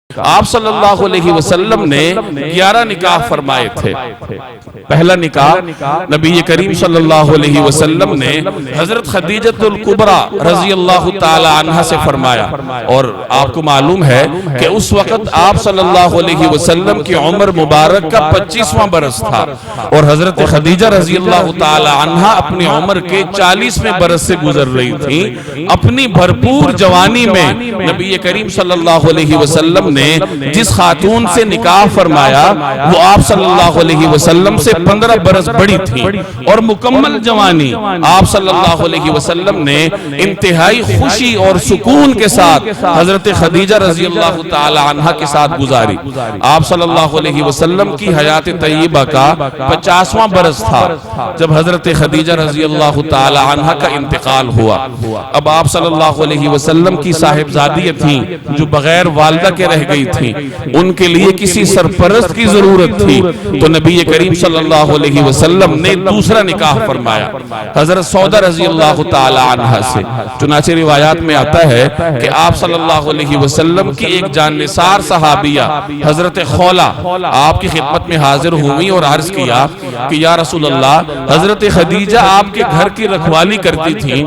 آپ صلی اللہ علیہ وسلم نے 11 نکاح فرمائے تھے۔ پہلا نکاح نبی کریم صلی اللہ علیہ وسلم نے حضرت خدیجہ الکبریٰ رضی اللہ تعالی عنہ سے فرمایا، اور آپ کو معلوم ہے کہ اس وقت آپ صلی اللہ علیہ وسلم کی عمر مبارک کا 25واں برس تھا، اور حضرت خدیجہ رضی اللہ تعالی عنہ اپنی عمر کے 40ویں برس سے گزر رہی تھیں۔ اپنی بھرپور جوانی میں نبی کریم صلی اللہ علیہ وسلم نے جس خاتون سے نکاح فرمایا وہ آپ صلی اللہ علیہ وسلم سے 15 برس بڑی تھی، اور مکمل جوانی آپ صلی اللہ علیہ وسلم نے انتہائی خوشی اور سکون کے ساتھ حضرت خدیجہ رضی اللہ تعالی عنہ کے ساتھ گزاری۔ آپ صلی اللہ علیہ وسلم کی حیات طیبہ کا 50واں برس تھا جب حضرت خدیجہ رضی اللہ تعالی عنہ کا انتقال ہوا۔ اب آپ صلی اللہ علیہ وسلم کی صاحبزادی تھیں جو بغیر والدہ کے رہ گئی تھی، ان کے لیے کسی سرپرست کی ضرورت تھی، تو نبی کریم صلی اللہ علیہ وسلم نے دوسرا نکاح فرمایا حضرت سودا رضی اللہ تعالی عنہ سے۔ چنانچہ روایات میں آتا ہے کہ آپ صلی اللہ علیہ وسلم کی ایک جاننثار صحابیہ حضرت خولہ آپ کی خدمت میں حاضر ہوئی اور عرض کیا کہ یا رسول اللہ، حضرت خدیجہ آپ کے گھر کی رکھوالی کرتی تھی،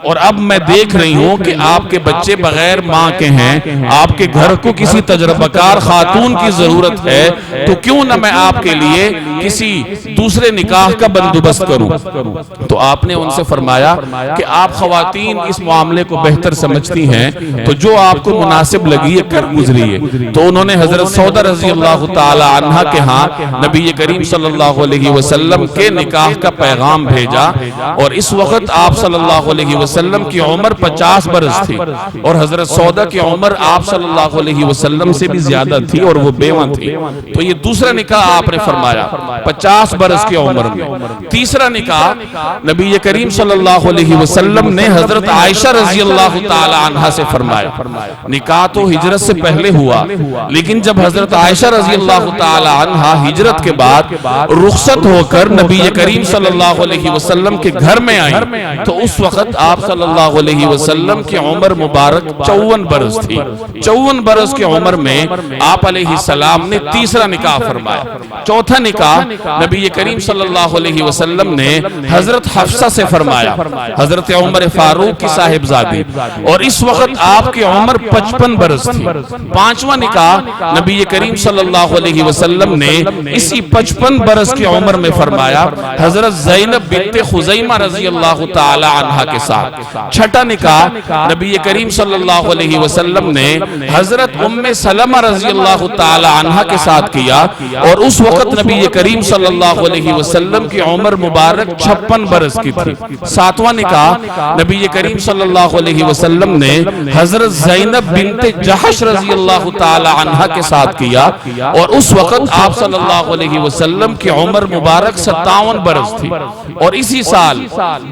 اور اب میں دیکھ رہی ہوں کہ آپ کے بچے بغیر ماں کے ہیں، آپ کے گھر کو کسی تجربہ کار خاتون کی ضرورت ہے، تو کیوں نہ میں آپ کے لیے کسی دوسرے نکاح کا بندوبست کروں؟ تو آپ نے ان سے فرمایا کہ آپ خواتین اس معاملے کو بہتر سمجھتی ہیں، تو جو آپ کو مناسب لگی کر گزریے۔ تو انہوں نے حضرت سودا رضی اللہ تعالی عنہ کے ہاں نبی کریم صلی اللہ علیہ وسلم کے نکاح کا پیغام بھیجا، اور اس وقت آپ صلی اللہ علیہ وسلم کی عمر 50 برس تھی، اور حضرت سودا کی عمر آپ صلی اللہ علیہ وسلم سے بھی زیادہ تھی اور وہ بیوہ تھی۔ تو یہ دوسرا نکاح آپ نے فرمایا 50 برس کی عمر میں۔ تیسرا نکاح نبی کریم صلی اللہ علیہ وسلم نے حضرت عائشہ رضی اللہ تعالی عنہ سے فرمایا۔ نکاح تو ہجرت سے پہلے ہوا، لیکن جب حضرت عائشہ رضی اللہ تعالی عنہ ہجرت کے بعد رخصت ہو کر نبی کریم صلی اللہ علیہ وسلم کے گھر میں آئیں، تو اس وقت آپ صلی اللہ علیہ وسلم کی عمر مبارک 54 برس تھی۔ 54 برس کی عمر میں آپ علیہ السلام نے تیسرا نکاح فرمایا۔ چوتھا نکاح نبی کریم صلی اللہ علیہ وسلم نے حضرت حفصہ سے فرمایا، حضرت عمر فاروق کی صاحبزادی، اور اس وقت آپ کی عمر 55 برس تھی۔ پانچواں نکاح نبی کریم صلی اللہ علیہ وسلم نے اسی 55 برس کی عمر میں فرمایا حضرت زینب بنت خزیمہ رضی اللہ تعالی عنہ کے ساتھ۔ چھٹا نکاح نبی کریم صلی اللہ علیہ وسلم نے حضرت ام سلمہ رضی اللہ تعالی عنہ کے ساتھ کیا، اور اس وقت نبی کریم صلی اللہ علیہ وسلم کی عمر مبارک 56 برس کی تھی۔ ساتواں نکاح نبی کریم صلی اللہ علیہ وسلم نے حضرت زینب بنت جحش رضی اللہ تعالی عنہ کے ساتھ کیا، اور اس وقت آپ صلی اللہ علیہ وسلم کی عمر مبارک 57 برس تھی۔ اور اسی سال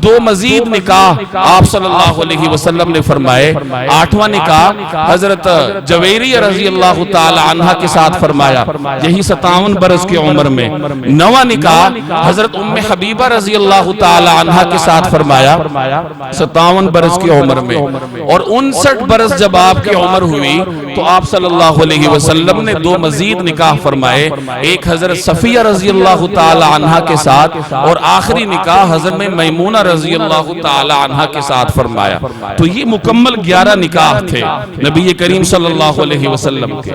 دو مزید نکاح آپ صلی اللہ علیہ وسلم نے فرمائے۔ آٹھواں نکاح حضرت جویریہ رضی اللہ تعالی عنہ کے ساتھ فرمایا، یہی 57 برس کی عمر میں۔ نواں نکاح حضرت ام حبیبہ رضی اللہ تعالی عنہ کے ساتھ فرمایا 57 برس کی عمر میں۔ اور 59 برس جب آپ کی عمر ہوئی تو آپ صلی اللہ علیہ وسلم نے دو مزید نکاح فرمائے، ایک حضرت صفیہ رضی اللہ تعالی عنہ کے ساتھ، اور آخری نکاح حضرت میمونہ رضی اللہ تعالی عنہ کے ساتھ فرمایا۔ تو یہ مکمل 11 نکاح تھے نبی کریم صلی اللہ علیہ وسلم کے۔